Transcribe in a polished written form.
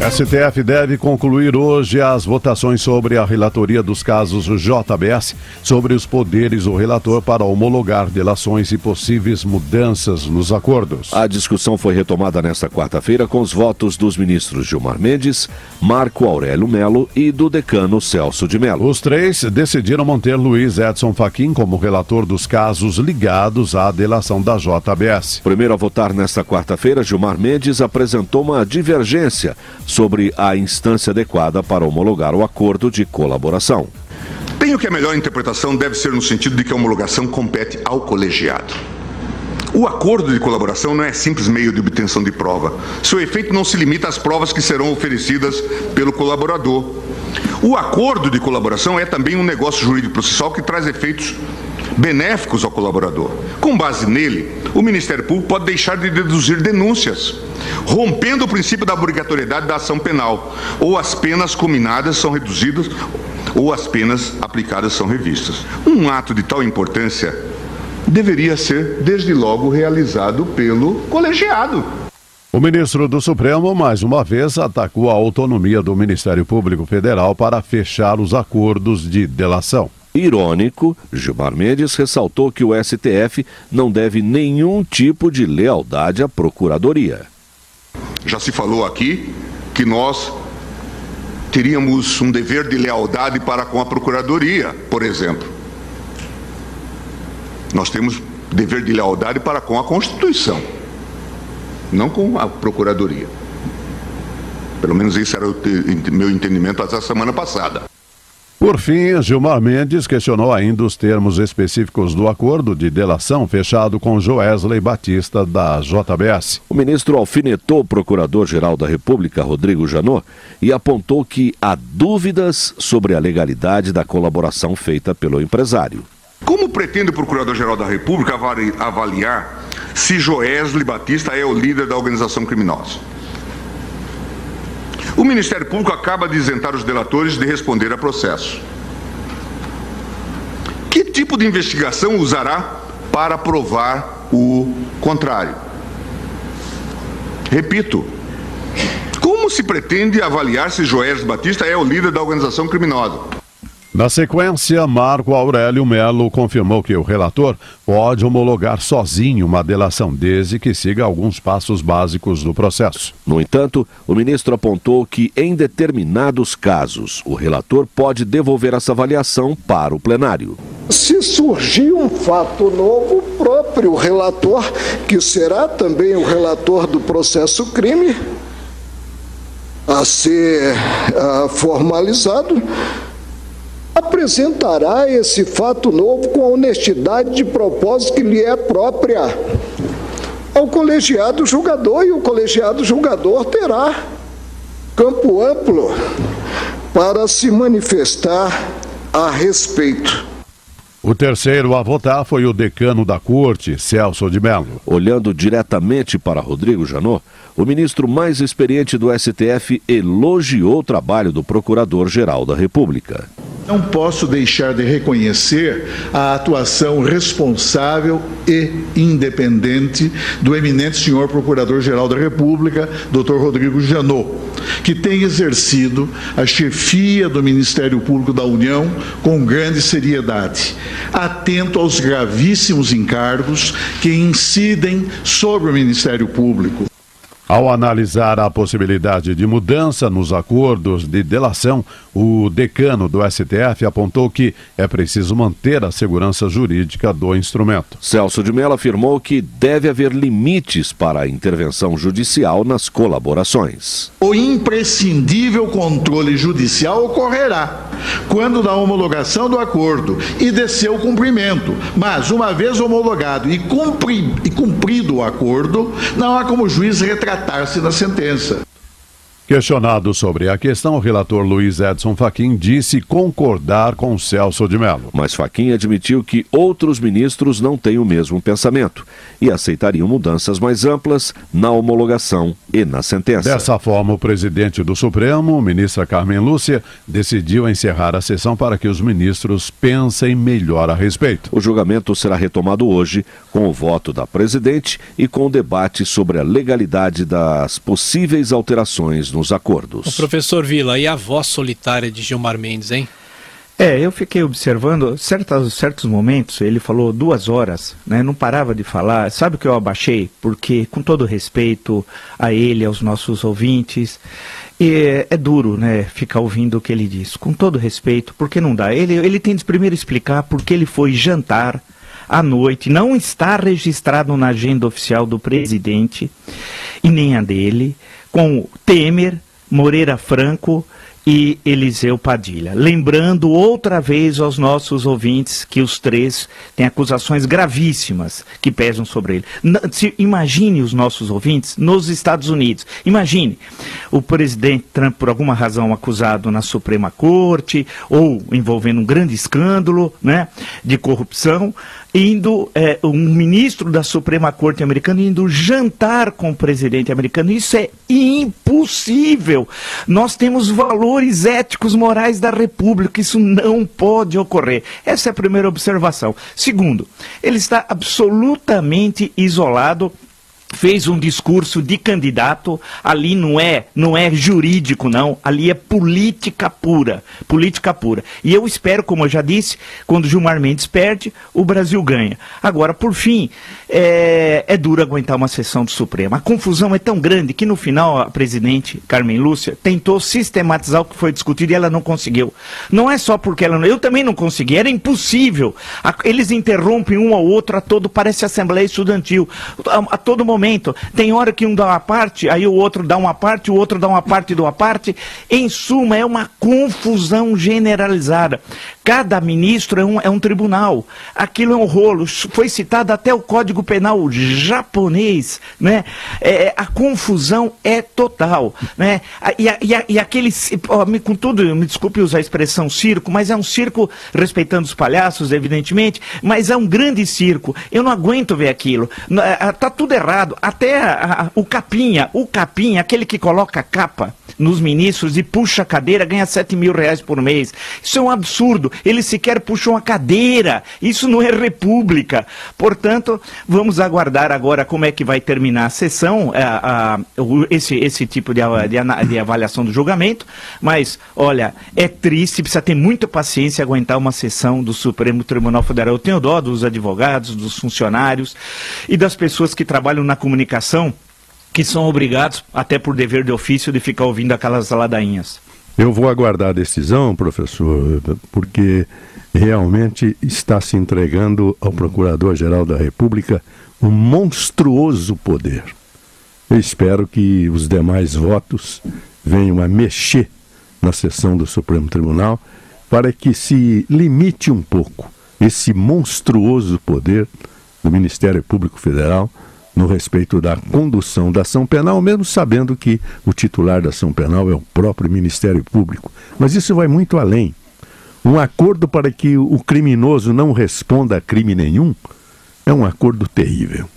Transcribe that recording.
STF deve concluir hoje as votações sobre a relatoria dos casos JBS, sobre os poderes do relator para homologar delações e possíveis mudanças nos acordos. A discussão foi retomada nesta quarta-feira com os votos dos ministros Gilmar Mendes, Marco Aurélio Melo e do decano Celso de Mello. Os três decidiram manter Luiz Edson Fachin como relator dos casos ligados à delação da JBS. Primeiro a votar nesta quarta-feira, Gilmar Mendes apresentou uma divergência sobre a instância adequada para homologar o acordo de colaboração. Tenho que a melhor interpretação deve ser no sentido de que a homologação compete ao colegiado. O acordo de colaboração não é simples meio de obtenção de prova. Seu efeito não se limita às provas que serão oferecidas pelo colaborador. O acordo de colaboração é também um negócio jurídico processual que traz efeitos benéficos ao colaborador. Com base nele, o Ministério Público pode deixar de deduzir denúncias, rompendo o princípio da obrigatoriedade da ação penal, ou as penas cominadas são reduzidas, ou as penas aplicadas são revistas. Um ato de tal importância deveria ser, desde logo, realizado pelo colegiado. O ministro do Supremo, mais uma vez, atacou a autonomia do Ministério Público Federal para fechar os acordos de delação. Irônico, Gilmar Mendes ressaltou que o STF não deve nenhum tipo de lealdade à Procuradoria. Já se falou aqui que nós teríamos um dever de lealdade para com a Procuradoria, por exemplo. Nós temos dever de lealdade para com a Constituição, não com a Procuradoria. Pelo menos esse era o meu entendimento até a semana passada. Por fim, Gilmar Mendes questionou ainda os termos específicos do acordo de delação fechado com Joesley Batista, da JBS. O ministro alfinetou o Procurador-Geral da República, Rodrigo Janot, e apontou que há dúvidas sobre a legalidade da colaboração feita pelo empresário. Como pretende o Procurador-Geral da República avaliar se Joesley Batista é o líder da organização criminosa? O Ministério Público acaba de isentar os delatores de responder a processo. Que tipo de investigação usará para provar o contrário? Repito, como se pretende avaliar se Joesley Batista é o líder da organização criminosa? Na sequência, Marco Aurélio Melo confirmou que o relator pode homologar sozinho uma delação, desde que siga alguns passos básicos do processo. No entanto, o ministro apontou que, em determinados casos, o relator pode devolver essa avaliação para o plenário. Se surgir um fato novo, o próprio relator, que será também o relator do processo crime, a ser formalizado, apresentará esse fato novo com a honestidade de propósito que lhe é própria ao colegiado julgador, e o colegiado julgador terá campo amplo para se manifestar a respeito. O terceiro a votar foi o decano da Corte, Celso de Mello. Olhando diretamente para Rodrigo Janot, o ministro mais experiente do STF elogiou o trabalho do Procurador-Geral da República. Não posso deixar de reconhecer a atuação responsável e independente do eminente senhor Procurador-Geral da República, Dr. Rodrigo Janot, que tem exercido a chefia do Ministério Público da União com grande seriedade, atento aos gravíssimos encargos que incidem sobre o Ministério Público. Ao analisar a possibilidade de mudança nos acordos de delação, o decano do STF apontou que é preciso manter a segurança jurídica do instrumento. Celso de Mello afirmou que deve haver limites para a intervenção judicial nas colaborações. O imprescindível controle judicial ocorrerá quando da homologação do acordo e de seu cumprimento, mas uma vez homologado e cumprido o acordo, não há como o juiz retratar-se na sentença. Questionado sobre a questão, o relator Luiz Edson Fachin disse concordar com Celso de Mello. Mas Fachin admitiu que outros ministros não têm o mesmo pensamento e aceitariam mudanças mais amplas na homologação e na sentença. Dessa forma, o presidente do Supremo, ministra Carmen Lúcia, decidiu encerrar a sessão para que os ministros pensem melhor a respeito. O julgamento será retomado hoje com o voto da presidente e com o debate sobre a legalidade das possíveis alterações no mesmos acordos. O professor Vila, e a voz solitária de Gilmar Mendes, hein? Eu fiquei observando certos momentos, ele falou 2 horas, né, não parava de falar. Sabe o que eu abaixei? Porque, com todo respeito a ele, aos nossos ouvintes, é duro, né, ficar ouvindo o que ele diz. Com todo respeito, porque não dá. Ele tem de primeiro explicar porque ele foi jantar à noite, não está registrado na agenda oficial do presidente, e nem a dele, com Temer, Moreira Franco e Eliseu Padilha. Lembrando outra vez aos nossos ouvintes que os 3 têm acusações gravíssimas que pesam sobre ele. Imagine os nossos ouvintes nos Estados Unidos. Imagine o presidente Trump, por alguma razão, acusado na Suprema Corte ou envolvendo um grande escândalo, né, de corrupção, um ministro da Suprema Corte americana indo jantar com o presidente americano. Isso é impossível. Nós temos valores éticos, morais da República. Isso não pode ocorrer. Essa é a primeira observação. Segundo, ele está absolutamente isolado. Fez um discurso de candidato, ali não é jurídico não, ali é política pura, E eu espero, como eu já disse, quando Gilmar Mendes perde, o Brasil ganha. Agora, por fim, é duro aguentar uma sessão do Supremo. A confusão é tão grande que no final a presidente Carmen Lúcia tentou sistematizar o que foi discutido e ela não conseguiu. Não é só porque eu também não consegui, era impossível. Eles interrompem um ao outro parece Assembleia Estudantil, a todo momento. Tem hora que um dá uma parte, aí o outro dá uma parte, o outro dá uma parte e dá uma parte. Em suma, é uma confusão generalizada. Cada ministro é um tribunal. Aquilo é um rolo. Foi citado até o Código Penal japonês, né? A confusão é total, né? E aquele, com tudo, me desculpe usar a expressão circo, mas é um circo respeitando os palhaços, evidentemente, mas é um grande circo. Eu não aguento ver aquilo. Tá tudo errado. Até o capinha, aquele que coloca capa nos ministros e puxa a cadeira, ganha 7 mil reais por mês. Isso é um absurdo. Eles sequer puxam a cadeira. Isso não é república. Portanto, vamos aguardar agora como é que vai terminar a sessão, esse tipo de avaliação do julgamento. Mas, olha, é triste, precisa ter muita paciência aguentar uma sessão do Supremo Tribunal Federal. Eu tenho dó dos advogados, dos funcionários e das pessoas que trabalham na comunicação, que são obrigados, até por dever de ofício, de ficar ouvindo aquelas ladainhas. Eu vou aguardar a decisão, professor, porque realmente está se entregando ao Procurador-Geral da República um monstruoso poder. Eu espero que os demais votos venham a mexer na sessão do Supremo Tribunal para que se limite um pouco esse monstruoso poder do Ministério Público Federal no respeito da condução da ação penal, mesmo sabendo que o titular da ação penal é o próprio Ministério Público. Mas isso vai muito além. Um acordo para que o criminoso não responda a crime nenhum é um acordo terrível.